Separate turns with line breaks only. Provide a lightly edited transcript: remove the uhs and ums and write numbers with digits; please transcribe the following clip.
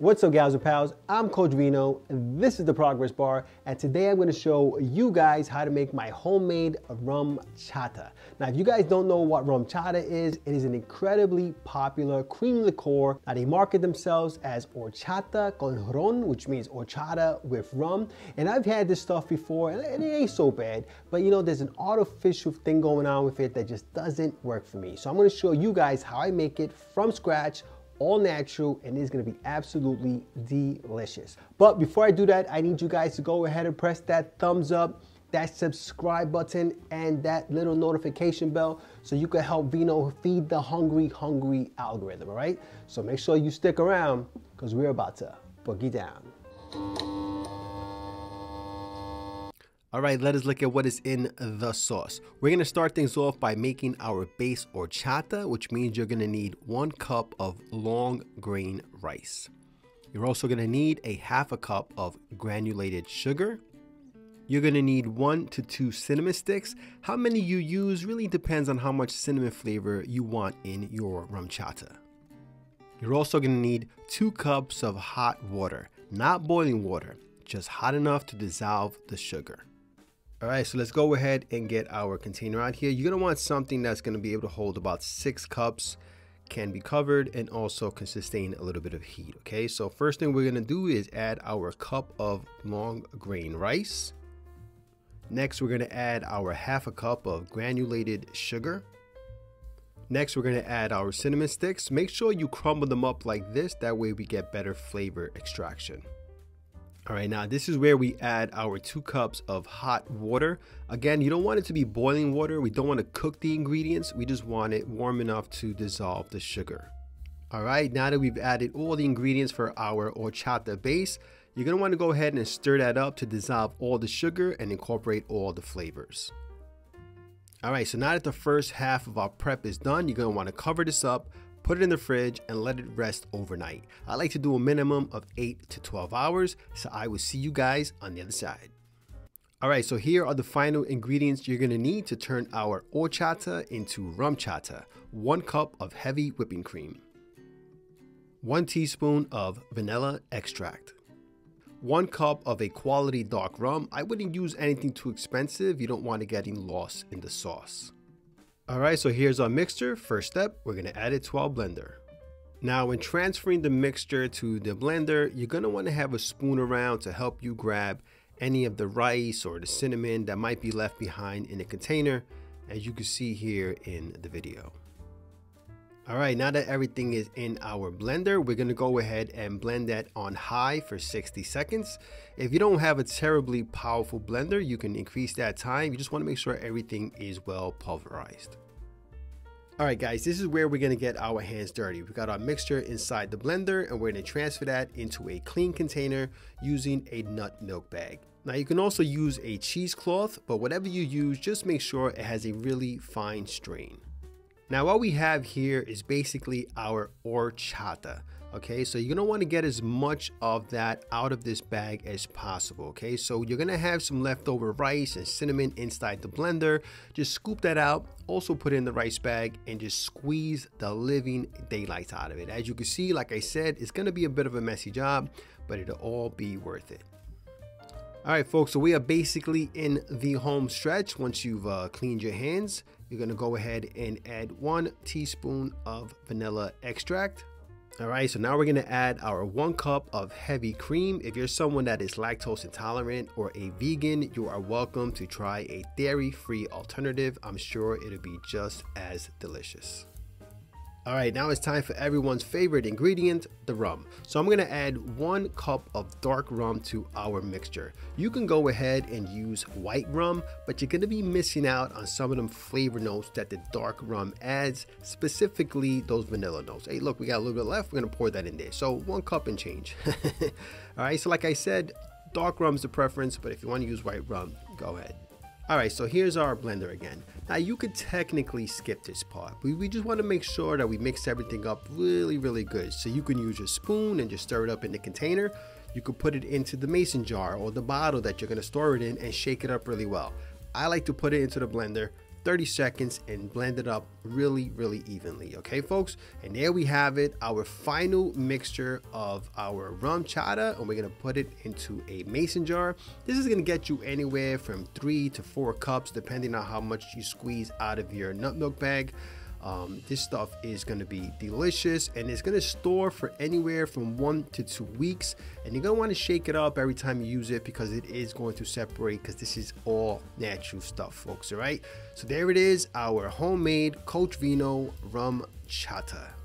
What's up, gals and pals? I'm Coach Vino, this is the Progress Bar, and today I'm going to show you guys how to make my homemade Rumchata. Now, if you guys don't know what Rumchata is, it is an incredibly popular cream liqueur. Now, they market themselves as Horchata con ron, which means horchata with rum, and I've had this stuff before, and it ain't so bad, but you know, there's an artificial thing going on with it that just doesn't work for me. So I'm going to show you guys how I make it from scratch, all natural, and it's gonna be absolutely delicious. But before I do that, I need you guys to go ahead and press that thumbs up, that subscribe button, and that little notification bell so you can help Vino feed the hungry algorithm, all right? So make sure you stick around because we're about to boogie down. All right, let us look at what is in the sauce. We're gonna start things off by making our base horchata, which means you're gonna need 1 cup of long grain rice. You're also gonna need a ½ cup of granulated sugar. You're gonna need 1 to 2 cinnamon sticks. How many you use really depends on how much cinnamon flavor you want in your Rumchata. You're also gonna need 2 cups of hot water, not boiling water, just hot enough to dissolve the sugar. All right, so let's go ahead and get our container out here. You're gonna want something that's gonna be able to hold about 6 cups, can be covered, and also can sustain a little bit of heat, okay? So first thing we're gonna do is add our cup of long grain rice. Next, we're gonna add our ½ cup of granulated sugar. Next, we're gonna add our cinnamon sticks. Make sure you crumble them up like this, that way we get better flavor extraction. All right, now this is where we add our 2 cups of hot water. Again, you don't want it to be boiling water. We don't want to cook the ingredients. We just want it warm enough to dissolve the sugar. All right, now that we've added all the ingredients for our horchata base, you're gonna want to go ahead and stir that up to dissolve all the sugar and incorporate all the flavors. All right, so now that the first half of our prep is done, you're gonna want to cover this up, put it in the fridge, and let it rest overnight. I like to do a minimum of 8 to 12 hours, so I will see you guys on the other side. All right, so here are the final ingredients you're gonna need to turn our horchata into Rumchata. 1 cup of heavy whipping cream, 1 teaspoon of vanilla extract, 1 cup of a quality dark rum. I wouldn't use anything too expensive. You don't want it getting lost in the sauce. All right, so here's our mixture. First step, we're gonna add it to our blender. Now, when transferring the mixture to the blender, you're gonna wanna have a spoon around to help you grab any of the rice or the cinnamon that might be left behind in the container, as you can see here in the video. All right, now that everything is in our blender, we're gonna go ahead and blend that on high for 60 seconds. If you don't have a terribly powerful blender, you can increase that time. You just wanna make sure everything is well pulverized. All right, guys, this is where we're gonna get our hands dirty. We got our mixture inside the blender, and we're gonna transfer that into a clean container using a nut milk bag. Now, you can also use a cheesecloth, but whatever you use, just make sure it has a really fine strain. Now, what we have here is basically our horchata, okay? So you're gonna wanna get as much of that out of this bag as possible, okay? So you're gonna have some leftover rice and cinnamon inside the blender. Just scoop that out, also put it in the rice bag, and just squeeze the living daylights out of it. As you can see, like I said, it's gonna be a bit of a messy job, but it'll all be worth it. All right, folks, so we are basically in the home stretch. Once you've cleaned your hands, you're gonna go ahead and add 1 teaspoon of vanilla extract. All right, so now we're gonna add our 1 cup of heavy cream. If you're someone that is lactose intolerant or a vegan, you are welcome to try a dairy-free alternative. I'm sure it'll be just as delicious. All right, now it's time for everyone's favorite ingredient, the rum. So I'm gonna add 1 cup of dark rum to our mixture. You can go ahead and use white rum, but you're gonna be missing out on some of them flavor notes that the dark rum adds, specifically those vanilla notes. Hey, look, we got a little bit left. We're gonna pour that in there. So 1 cup and change. All right, so like I said, dark rum's the preference, but if you wanna use white rum, go ahead. All right, so here's our blender again. Now, you could technically skip this part. We just want to make sure that we mix everything up really good. So you can use your spoon and just stir it up in the container. You could put it into the mason jar or the bottle that you're going to store it in and shake it up really well. I like to put it into the blender, 30 seconds and blend it up really evenly. Okay, folks? And there we have it, our final mixture of our Rumchata, and we're gonna put it into a mason jar. This is gonna get you anywhere from 3 to 4 cups, depending on how much you squeeze out of your nut milk bag. This stuff is going to be delicious, and it's going to store for anywhere from 1 to 2 weeks, and you're going to want to shake it up every time you use it because it is going to separate, because this is all natural stuff, folks. All right, so there it is, our homemade Coach Vino Rumchata.